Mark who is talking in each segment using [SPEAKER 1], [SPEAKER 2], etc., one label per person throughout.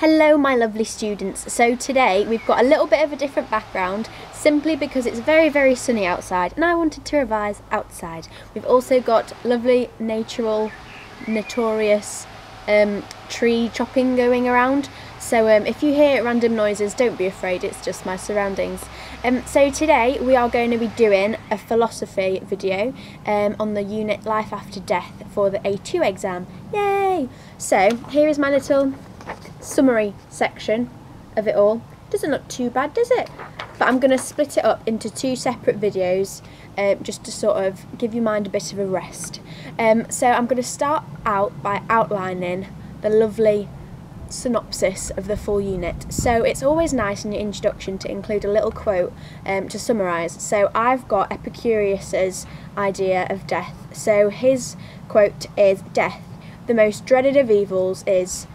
[SPEAKER 1] Hello my lovely students. So today we've got a little bit of a different background simply because it's very sunny outside and I wanted to revise outside. We've also got lovely notorious tree chopping going around, so if you hear random noises, don't be afraid, it's just my surroundings. So today we are going to be doing a philosophy video on the unit Life After Death for the A2 exam. Yay! So here is my little summary section of it all. Doesn't look too bad, does it? But I'm going to split it up into two separate videos just to sort of give your mind a bit of a rest. So I'm going to start out by outlining the lovely synopsis of the full unit. So it's always nice in your introduction to include a little quote to summarise. So I've got Epicurus's idea of death. So his quote is, "Death, the most dreaded of evils, is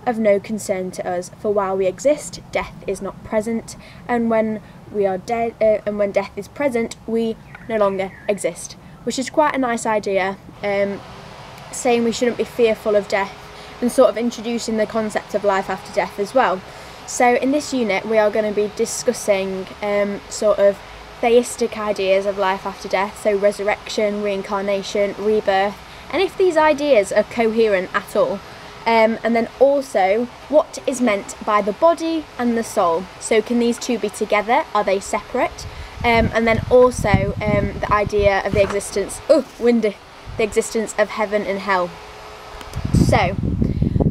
[SPEAKER 1] of no concern to us, for while we exist, death is not present, and when we are dead, and when death is present, we no longer exist," which is quite a nice idea, saying we shouldn't be fearful of death and sort of introducing the concept of life after death as well. So in this unit we are going to be discussing sort of theistic ideas of life after death, so resurrection, reincarnation, rebirth, and if these ideas are coherent at all. And then also what is meant by the body and the soul. So can these two be together? Are they separate? And then also the idea of the existence, the existence of heaven and hell. So,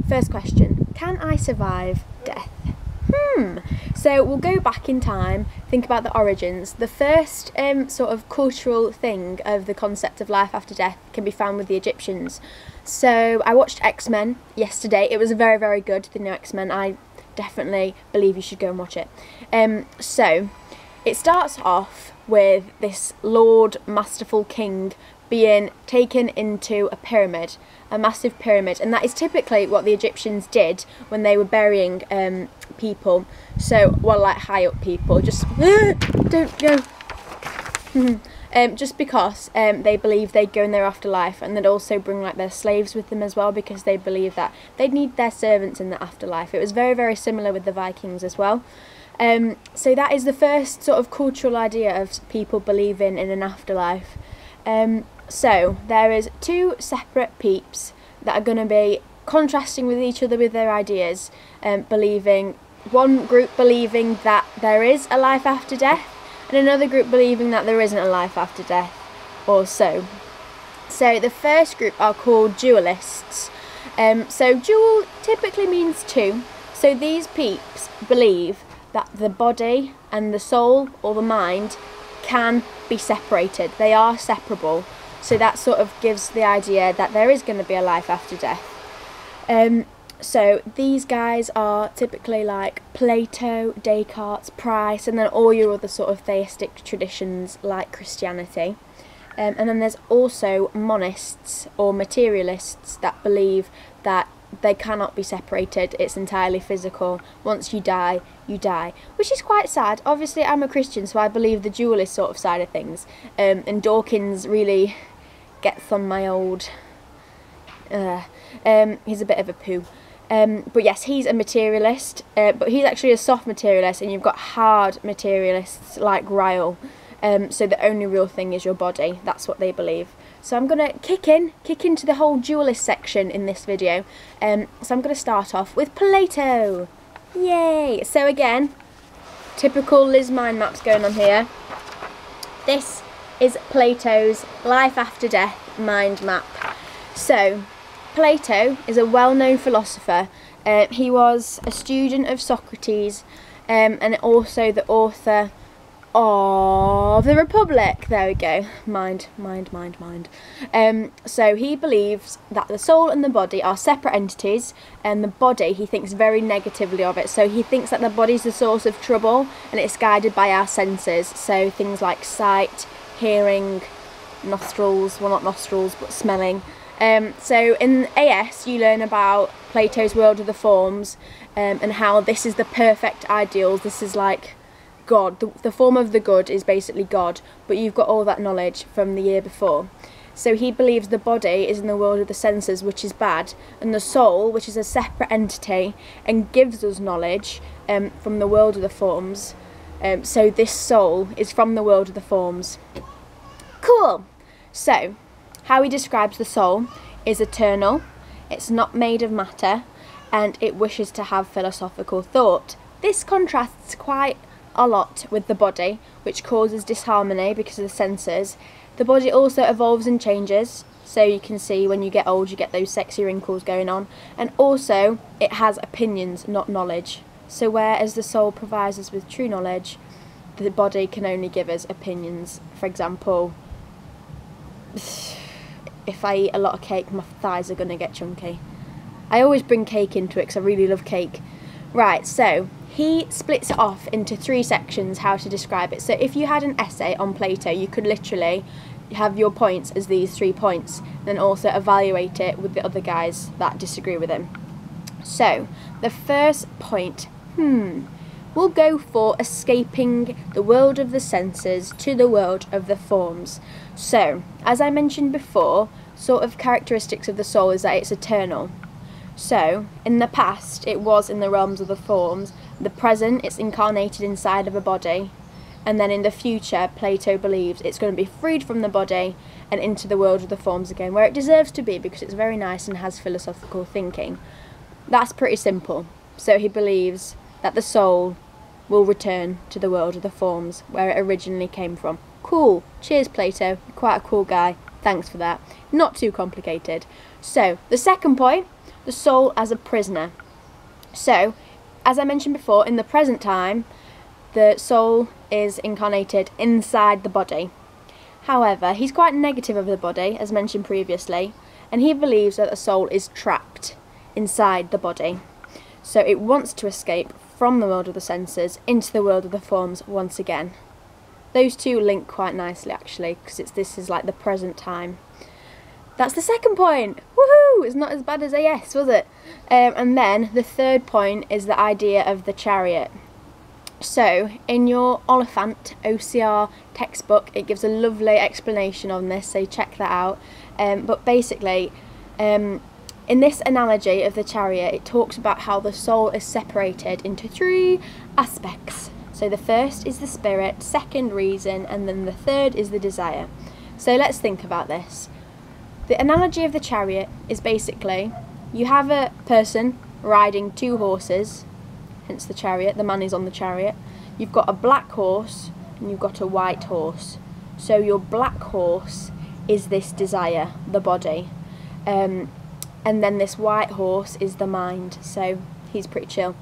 [SPEAKER 1] first question, can I survive death? So we'll go back in time, think about the origins. The first sort of cultural thing of the concept of life after death can be found with the Egyptians. So I watched X-Men yesterday. It was very good, the new X-Men. I definitely believe you should go and watch it. So it starts off with this Lord Masterful King being taken into a pyramid, a massive pyramid, and that is typically what the Egyptians did when they were burying people. So, well, like high up people, just don't go. Just because they believe they'd go in their afterlife, and they'd also bring like their slaves with them as well, because they believe that they'd need their servants in the afterlife. It was very similar with the Vikings as well. So that is the first sort of cultural idea of people believing in an afterlife. So there is two separate peeps that are going to be contrasting with each other with their ideas, one group believing that there is a life after death, and another group believing that there isn't a life after death, or so. So the first group are called dualists. So dual typically means two. So these peeps believe that the body and the soul or the mind can be separated. They are separable. So that sort of gives the idea that there is going to be a life after death. So these guys are typically like Plato, Descartes, Price, and then all your other sort of theistic traditions like Christianity. And then there's also monists or materialists that believe that they cannot be separated, it's entirely physical. Once you die, you die. Which is quite sad. Obviously I'm a Christian, so I believe the dualist sort of side of things. And Dawkins really gets on my old... he's a bit of a poo. But yes, he's a materialist, but he's actually a soft materialist, and you've got hard materialists like Ryle. So the only real thing is your body. That's what they believe. So I'm going to kick into the whole dualist section in this video. So I'm going to start off with Plato. Yay! So again, typical Liz mind maps going on here. This is Plato's life after death mind map. So Plato is a well-known philosopher. He was a student of Socrates and also the author of the Republic. There we go. Mind. So he believes that the soul and the body are separate entities, and the body, he thinks very negatively of it. So he thinks that the body's the source of trouble and it's guided by our senses. So things like sight, hearing, nostrils, well not nostrils but smelling. So in AS you learn about Plato's world of the forms and how this is the perfect ideal. This is like God. The form of the good is basically God, but you've got all that knowledge from the year before. So he believes the body is in the world of the senses, which is bad, and the soul, which is a separate entity and gives us knowledge from the world of the forms. So this soul is from the world of the forms. Cool! So, how he describes the soul is eternal, it's not made of matter, and it wishes to have philosophical thought. This contrasts quite a lot with the body, which causes disharmony because of the senses. The body also evolves and changes, so you can see when you get old you get those sexy wrinkles going on, and also it has opinions, not knowledge. So whereas the soul provides us with true knowledge, the body can only give us opinions. For example, if I eat a lot of cake, my thighs are going to get chunky. I always bring cake into it because I really love cake. Right, so he splits it off into 3 sections how to describe it. So if you had an essay on Plato, you could literally have your points as these 3 points, then also evaluate it with the other guys that disagree with him. So the first point, we'll go for escaping the world of the senses to the world of the forms. So, as I mentioned before, sort of characteristics of the soul is that it's eternal. So, in the past, it was in the realms of the forms. The present, it's incarnated inside of a body. And then in the future, Plato believes it's going to be freed from the body and into the world of the forms again, where it deserves to be because it's very nice and has philosophical thinking. That's pretty simple. So he believes that the soul will return to the world of the forms, where it originally came from. Cool. Cheers, Plato. You're quite a cool guy. Thanks for that. Not too complicated. So, the second point, the soul as a prisoner. So, as I mentioned before, in the present time, the soul is incarnated inside the body. However, he's quite negative of the body, as mentioned previously, and he believes that the soul is trapped inside the body. So it wants to escape from the world of the senses into the world of the forms once again. Those two link quite nicely actually, because this is like the present time. That's the second point. Woohoo! It's not as bad as AS, was it? And then the third point is the idea of the chariot. So in your Oliphant OCR textbook, it gives a lovely explanation on this, so check that out. But basically, in this analogy of the chariot, it talks about how the soul is separated into 3 aspects. So the first is the spirit, second reason, and then the third is the desire. So let's think about this. The analogy of the chariot is basically, you have a person riding 2 horses, hence the chariot, the man is on the chariot. You've got a black horse and you've got a white horse. So your black horse is this desire, the body. And then this white horse is the mind, so he's pretty chill.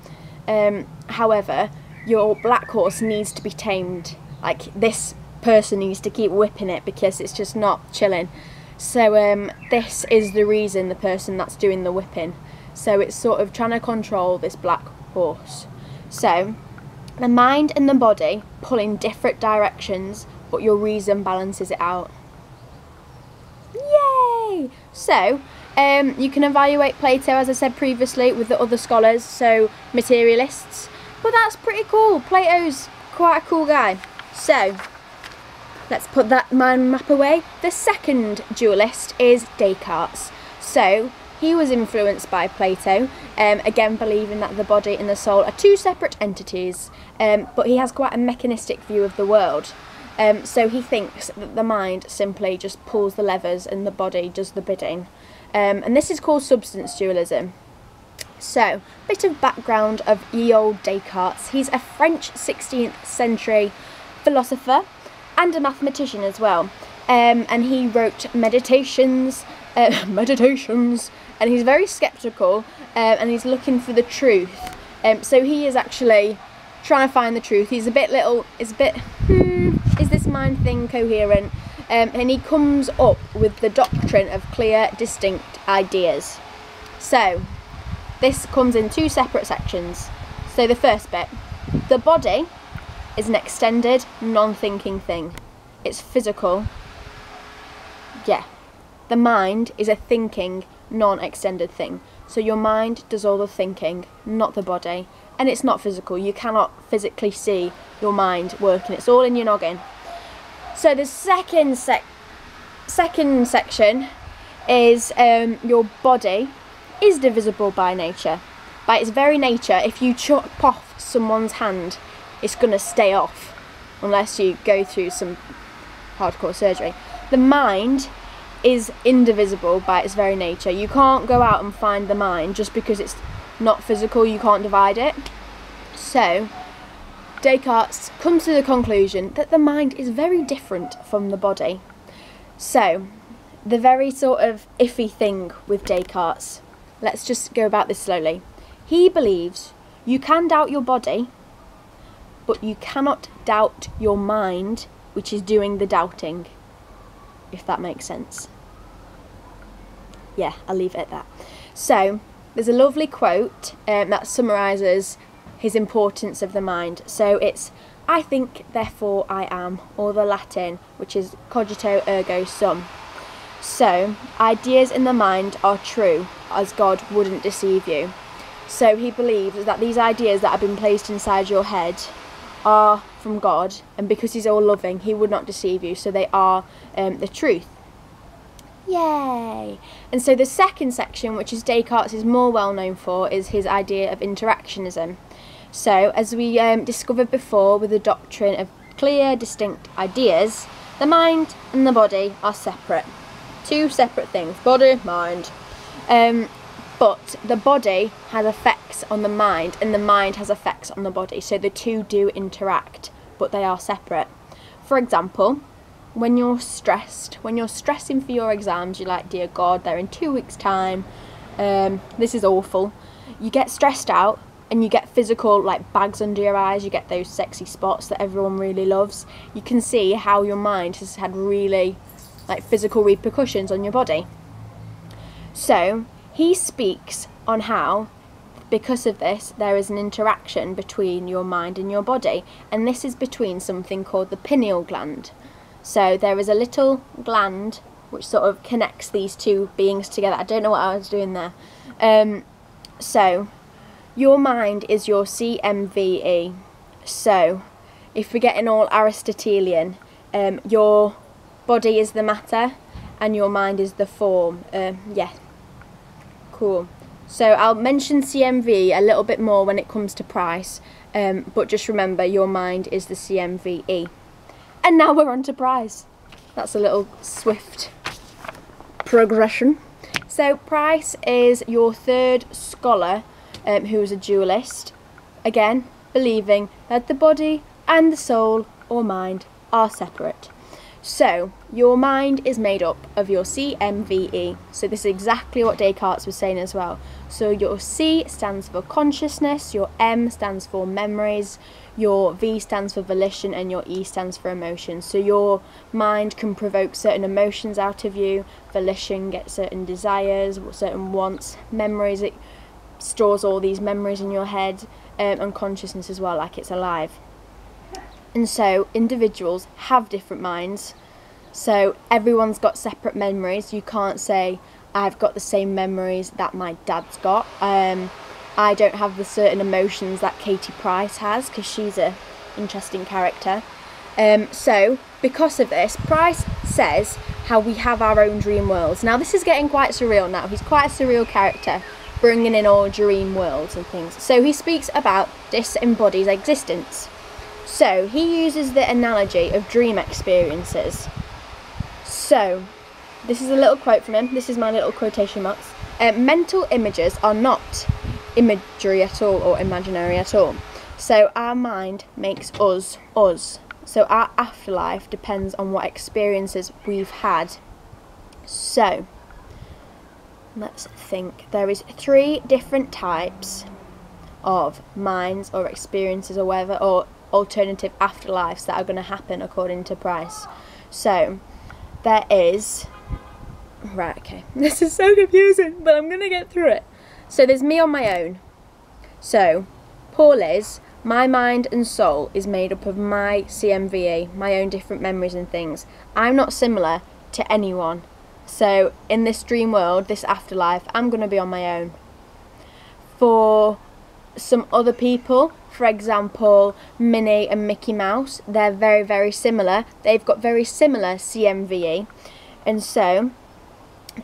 [SPEAKER 1] However, your black horse needs to be tamed. Like, this person needs to keep whipping it because it's just not chilling. So this is the reason, the person that's doing the whipping. So it's sort of trying to control this black horse. So the mind and the body pull in different directions, but your reason balances it out. Yay! So you can evaluate Plato, as I said previously, with the other scholars, so materialists. But that's pretty cool. Plato's quite a cool guy. So let's put that mind map away. The second dualist is Descartes. So he was influenced by Plato, again believing that the body and the soul are 2 separate entities, but he has quite a mechanistic view of the world. So he thinks that the mind simply just pulls the levers and the body does the bidding. And this is called substance dualism. So, bit of background of ye old Descartes. He's a French 16th century philosopher and a mathematician as well. And he wrote meditations, and he's very sceptical, and he's looking for the truth. So he is actually trying to find the truth. He's a bit is this mind thing coherent? And he comes up with the doctrine of clear, distinct ideas. So this comes in 2 separate sections. So the first bit, the body is an extended, non-thinking thing. It's physical. Yeah. The mind is a thinking, non-extended thing. So your mind does all the thinking, not the body. And it's not physical. You cannot physically see your mind working. It's all in your noggin. So the second second section is your body is divisible by nature. By its very nature, if you chop off someone's hand, it's going to stay off unless you go through some hardcore surgery. The mind is indivisible by its very nature. You can't go out and find the mind just because it's not physical, you can't divide it. So Descartes comes to the conclusion that the mind is very different from the body. So the very sort of iffy thing with Descartes, let's just go about this slowly. He believes you can doubt your body, but you cannot doubt your mind, which is doing the doubting, if that makes sense. Yeah, I'll leave it at that. So there's a lovely quote that summarises his importance of the mind. So it's, I think, therefore I am, or the Latin, which is cogito ergo sum. So, ideas in the mind are true, as God wouldn't deceive you. So he believes that these ideas that have been placed inside your head are from God, and because he's all loving, he would not deceive you, so they are the truth. Yay! And so the second section, which is Descartes is more well known for, is his idea of interactionism. So, as we discovered before with the doctrine of clear, distinct ideas, the mind and the body are separate. Two separate things, body, mind. But the body has effects on the mind and the mind has effects on the body. So the two do interact, but they are separate. For example, when you're stressed, when you're stressing for your exams, you're like, dear God, they're in 2 weeks' time. This is awful. You get stressed out and you get physical, like bags under your eyes. You get those sexy spots that everyone really loves. You can see how your mind has had really like physical repercussions on your body. So he speaks on how, because of this, there is an interaction between your mind and your body, and this is between something called the pineal gland. So there is a little gland which sort of connects these two beings together. I don't know what I was doing there. So your mind is your CMVE. So if we're getting all Aristotelian, your body is the matter and your mind is the form. Yeah. Cool. So I'll mention CMV a little bit more when it comes to price, but just remember your mind is the CMVE. And now we're on to price. That's a little swift progression. So Price is your third scholar who is a dualist, again believing that the body and the soul or mind are separate. So, your mind is made up of your CMVE. So this is exactly what Descartes was saying as well. So your C stands for consciousness, your M stands for memories, your V stands for volition, and your E stands for emotion. So your mind can provoke certain emotions out of you, volition gets certain desires, certain wants, memories, it stores all these memories in your head, and consciousness as well, like it's alive. And so individuals have different minds, so everyone's got separate memories. You can't say I've got the same memories that my dad's got. I don't have the certain emotions that Katie Price has, because she's a interesting character. So because of this, Price says how we have our own dream worlds. Now this is getting quite surreal now. He's quite a surreal character, bringing in all dream worlds and things. So he speaks about disembodied existence. So he uses the analogy of dream experiences. So this is a little quote from him. This is my little quotation marks. Mental images are not imagery at all or imaginary at all. So our mind makes us us. So our afterlife depends on what experiences we've had. So let's think. There is 3 different types of minds or experiences or whatever, or alternative afterlives that are going to happen according to Price. So there is, right, okay, this is so confusing, but I'm going to get through it. So there's me on my own. So poor Liz, my mind and soul is made up of my CMVE, my own different memories and things. I'm not similar to anyone. So in this dream world, this afterlife, I'm going to be on my own. For some other people, for example, Minnie and Mickey Mouse, they're very, very similar. They've got very similar CMVE. and so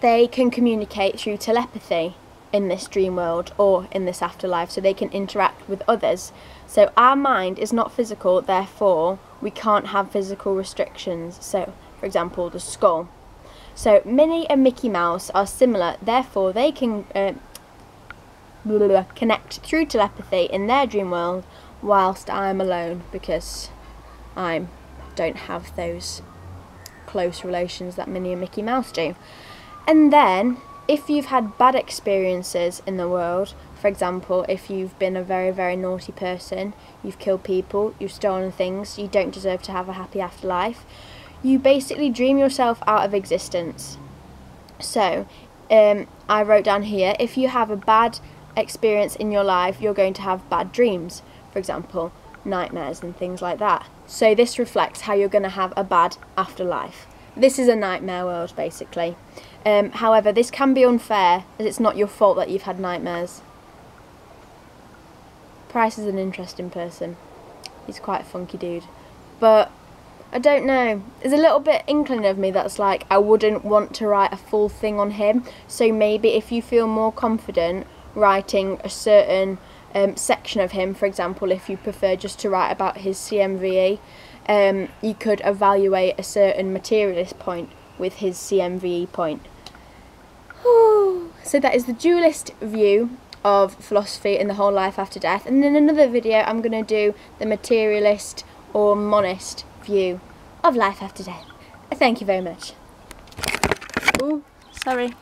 [SPEAKER 1] they can communicate through telepathy in this dream world or in this afterlife, so they can interact with others. So our mind is not physical, therefore we can't have physical restrictions. So for example, the skull. So Minnie and Mickey Mouse are similar, therefore they can connect through telepathy in their dream world, whilst I'm alone because I don't have those close relations that Minnie and Mickey Mouse do. And then if you've had bad experiences in the world, for example, if you've been a very, very naughty person, you've killed people, you've stolen things, you don't deserve to have a happy afterlife, you basically dream yourself out of existence. So I wrote down here, if you have a bad experience in your life, you're going to have bad dreams, for example, nightmares and things like that. So this reflects how you're going to have a bad afterlife. This is a nightmare world, basically. However, this can be unfair, as it's not your fault that you've had nightmares. Price is an interesting person. He's quite a funky dude. But I don't know. There's a little bit inkling of me that's like, I wouldn't want to write a full thing on him. So maybe if you feel more confident writing a certain section of him, for example, if you prefer just to write about his CMVE, you could evaluate a certain materialist point with his CMVE point. So that is the dualist view of philosophy in the whole life after death, and in another video I'm going to do the materialist or monist view of life after death. Thank you very much. Ooh, sorry.